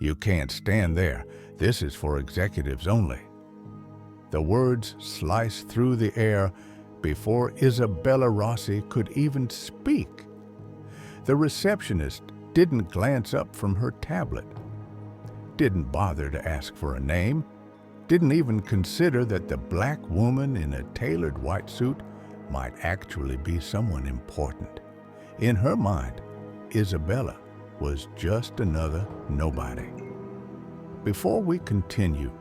You can't stand there. This is for executives only." The words sliced through the air before Isabella Rossi could even speak. The receptionist didn't glance up from her tablet, didn't bother to ask for a name, didn't even consider that the black woman in a tailored white suit might actually be someone important. In her mind, Isabella was just another nobody. Before we continue,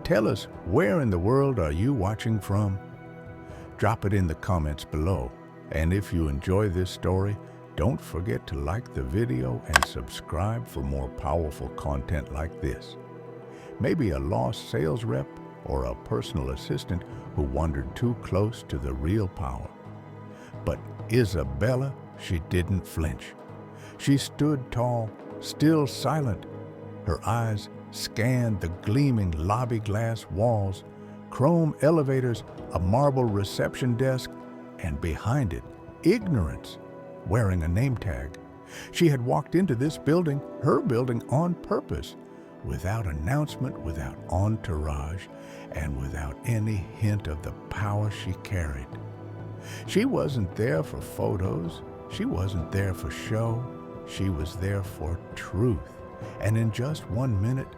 tell us, where in the world are you watching from? Drop it in the comments below. And if you enjoy this story, don't forget to like the video and subscribe for more powerful content like this. Maybe a lost sales rep or a personal assistant who wandered too close to the real power. But Isabella, she didn't flinch. She stood tall, still silent. Her eyes scanned the gleaming lobby glass walls, chrome elevators, a marble reception desk, and behind it, ignorance, wearing a name tag. She had walked into this building, her building, on purpose, without announcement, without entourage, and without any hint of the power she carried. She wasn't there for photos. She wasn't there for show. She was there for truth. And in just 1 minute,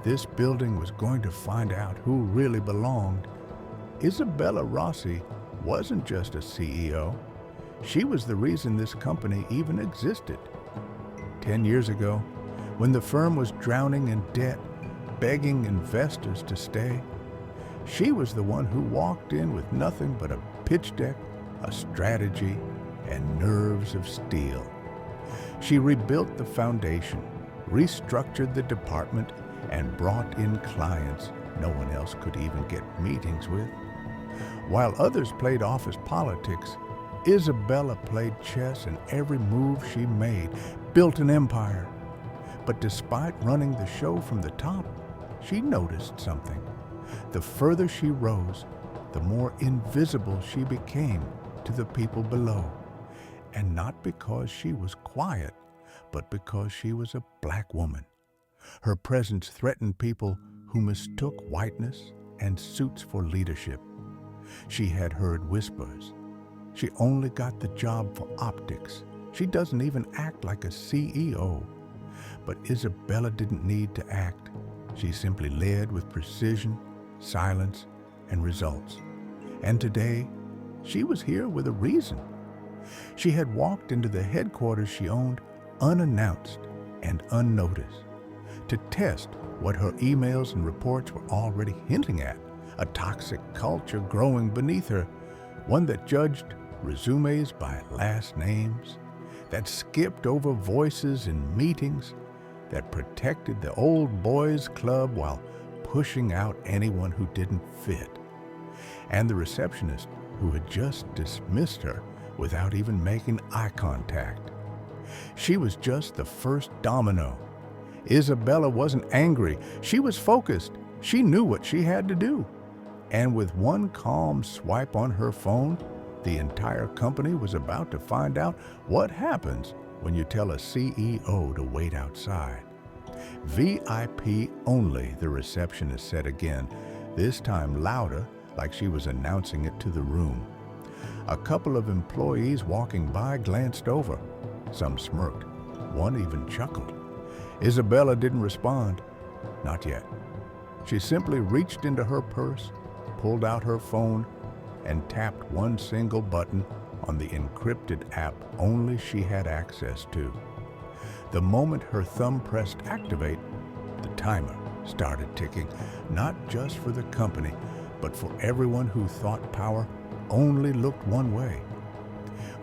this building was going to find out who really belonged. Isabella Rossi wasn't just a CEO. She was the reason this company even existed. 10 years ago, when the firm was drowning in debt, begging investors to stay, she was the one who walked in with nothing but a pitch deck, a strategy, and nerves of steel. She rebuilt the foundation, restructured the department, and brought in clients no one else could even get meetings with. While others played office politics, Isabella played chess, and every move she made built an empire. But despite running the show from the top, she noticed something. The further she rose, the more invisible she became to the people below. And not because she was quiet, but because she was a black woman. Her presence threatened people who mistook whiteness and suits for leadership. She had heard whispers. She only got the job for optics. She doesn't even act like a CEO. But Isabella didn't need to act. She simply led with precision, silence, and results. And today, she was here with a reason. She had walked into the headquarters she owned unannounced and unnoticed to test what her emails and reports were already hinting at, a toxic culture growing beneath her, one that judged resumes by last names, that skipped over voices in meetings, that protected the old boys club while pushing out anyone who didn't fit, and the receptionist who had just dismissed her without even making eye contact. She was just the first domino. Isabella wasn't angry. She was focused. She knew what she had to do. And with one calm swipe on her phone, the entire company was about to find out what happens when you tell a CEO to wait outside. VIP only, the receptionist said again, this time louder, like she was announcing it to the room. A couple of employees walking by glanced over. Some smirked. One even chuckled. Isabella didn't respond. Not yet. She simply reached into her purse, pulled out her phone, and tapped one single button on the encrypted app only she had access to. The moment her thumb pressed activate, the timer started ticking, not just for the company, but for everyone who thought power only looked one way.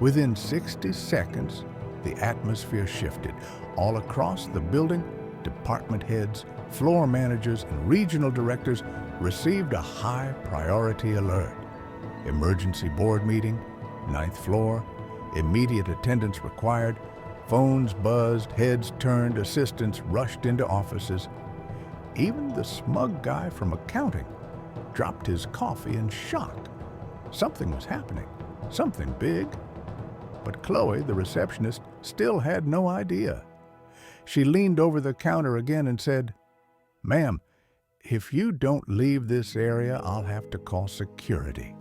Within 60 seconds, the atmosphere shifted. All across the building, department heads, floor managers, and regional directors received a high priority alert. Emergency board meeting, 9th floor, immediate attendance required. Phones buzzed, heads turned, assistants rushed into offices. Even the smug guy from accounting dropped his coffee in shock. Something was happening, something big. But Chloe, the receptionist, still had no idea. She leaned over the counter again and said, "Ma'am, if you don't leave this area, I'll have to call security."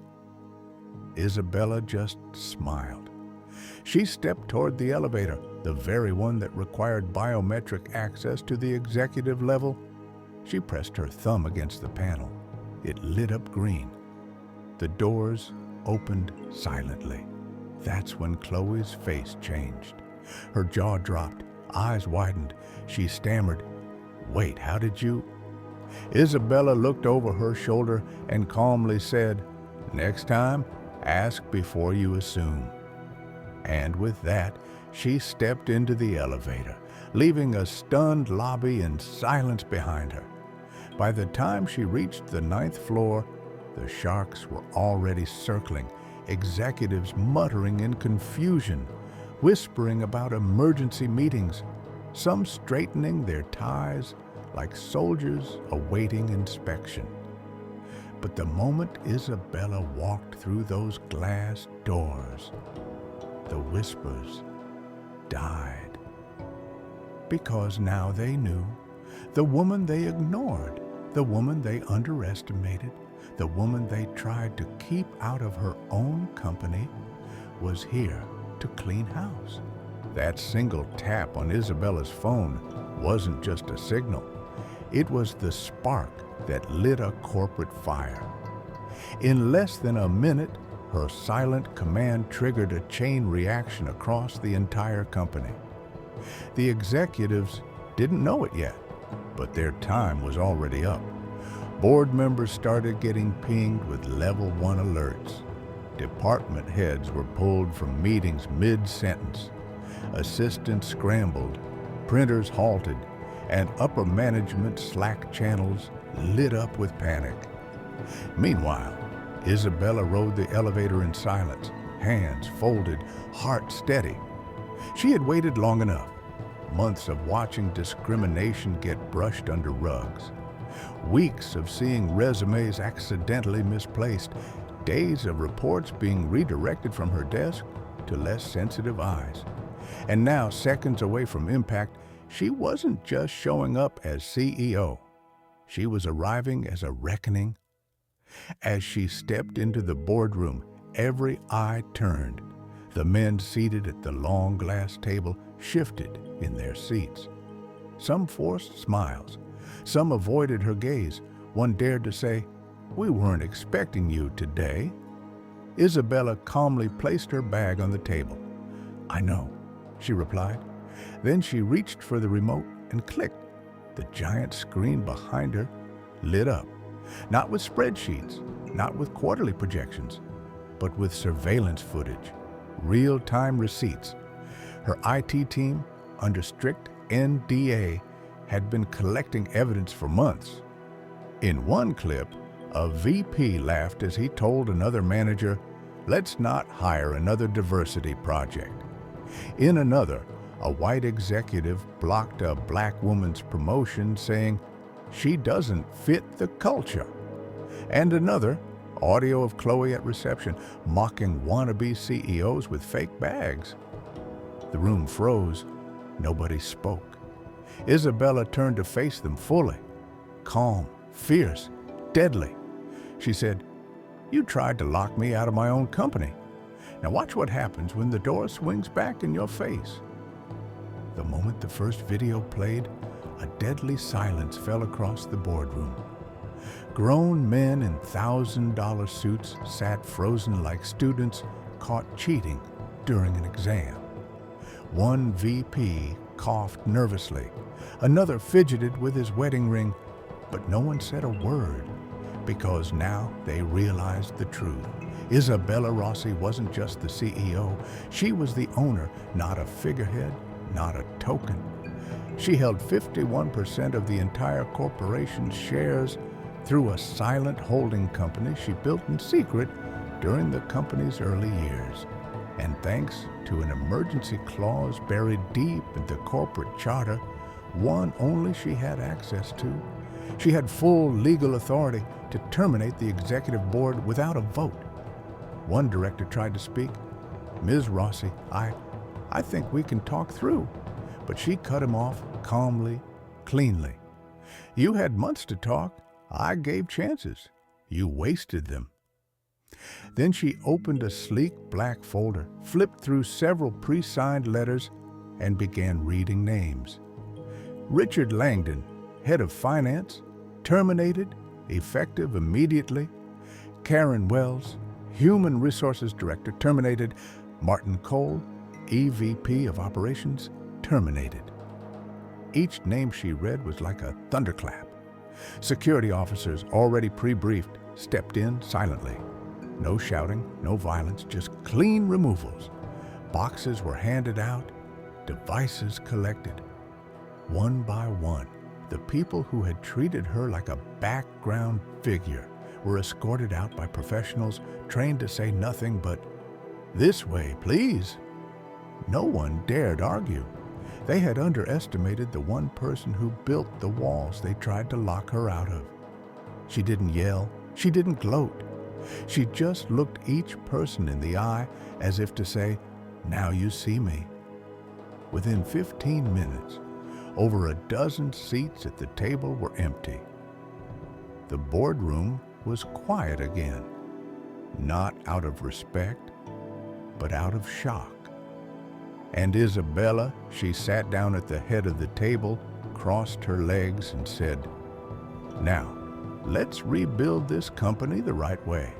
Isabella just smiled. She stepped toward the elevator, the very one that required biometric access to the executive level. She pressed her thumb against the panel. It lit up green. The doors opened silently. That's when Chloe's face changed. Her jaw dropped, eyes widened. She stammered, "Wait, how did you?" Isabella looked over her shoulder and calmly said, "Next time, ask before you assume." And with that, she stepped into the elevator, leaving a stunned lobby in silence behind her. By the time she reached the 9th floor, the sharks were already circling, executives muttering in confusion, whispering about emergency meetings, some straightening their ties like soldiers awaiting inspection. But the moment Isabella walked through those glass doors, the whispers died. Because now they knew the woman they ignored, the woman they underestimated, the woman they tried to keep out of her own company, was here to clean house. That single tap on Isabella's phone wasn't just a signal. It was the spark that lit a corporate fire. In less than a minute, her silent command triggered a chain reaction across the entire company. The executives didn't know it yet, but their time was already up. Board members started getting pinged with level 1 alerts. Department heads were pulled from meetings mid-sentence. Assistants scrambled, printers halted, and upper management Slack channels lit up with panic. Meanwhile, Isabella rode the elevator in silence, hands folded, heart steady. She had waited long enough. Months of watching discrimination get brushed under rugs. Weeks of seeing resumes accidentally misplaced. Days of reports being redirected from her desk to less sensitive eyes. And now, seconds away from impact, she wasn't just showing up as CEO. She was arriving as a reckoning. As she stepped into the boardroom, every eye turned. The men seated at the long glass table shifted in their seats. Some forced smiles. Some avoided her gaze. One dared to say, "We weren't expecting you today." Isabella calmly placed her bag on the table. "I know," she replied. Then she reached for the remote and clicked. The giant screen behind her lit up. Not with spreadsheets, not with quarterly projections, but with surveillance footage, real-time receipts. Her IT team, under strict NDA, had been collecting evidence for months. In one clip, a VP laughed as he told another manager, "Let's not hire another diversity project." In another, a white executive blocked a black woman's promotion, saying, "She doesn't fit the culture." And another, audio of Chloe at reception, mocking wannabe CEOs with fake bags. The room froze. Nobody spoke. Isabella turned to face them fully. Calm, fierce, deadly. She said, "You tried to lock me out of my own company. Now watch what happens when the door swings back in your face." The moment the first video played, a deadly silence fell across the boardroom. Grown men in $1,000 suits sat frozen like students caught cheating during an exam. One VP coughed nervously. Another fidgeted with his wedding ring, but no one said a word, because now they realized the truth. Isabella Rossi wasn't just the CEO. She was the owner, not a figurehead, not a token. She held 51% of the entire corporation's shares through a silent holding company she built in secret during the company's early years. And thanks to an emergency clause buried deep in the corporate charter, one only she had access to, she had full legal authority to terminate the executive board without a vote. One director tried to speak. "Ms. Rossi, I think we can talk through." but she cut him off calmly, cleanly. You had months to talk. I gave chances. You wasted them. Then she opened a sleek black folder, flipped through several pre-signed letters, and began reading names. Richard Langdon, head of finance, terminated, effective immediately. Karen Wells, human resources director, terminated. Martin Cole, EVP of operations, terminated. Each name she read was like a thunderclap. Security officers, already pre-briefed, stepped in silently. No shouting, no violence, just clean removals. Boxes were handed out, devices collected. One by one, the people who had treated her like a background figure were escorted out by professionals trained to say nothing but, "This way, please." No one dared argue. They had underestimated the one person who built the walls they tried to lock her out of. She didn't yell, she didn't gloat. She just looked each person in the eye as if to say, "Now you see me." Within 15 minutes, over a dozen seats at the table were empty. The boardroom was quiet again, not out of respect, but out of shock. And Isabella, she sat down at the head of the table, crossed her legs and said, "Now, let's rebuild this company the right way."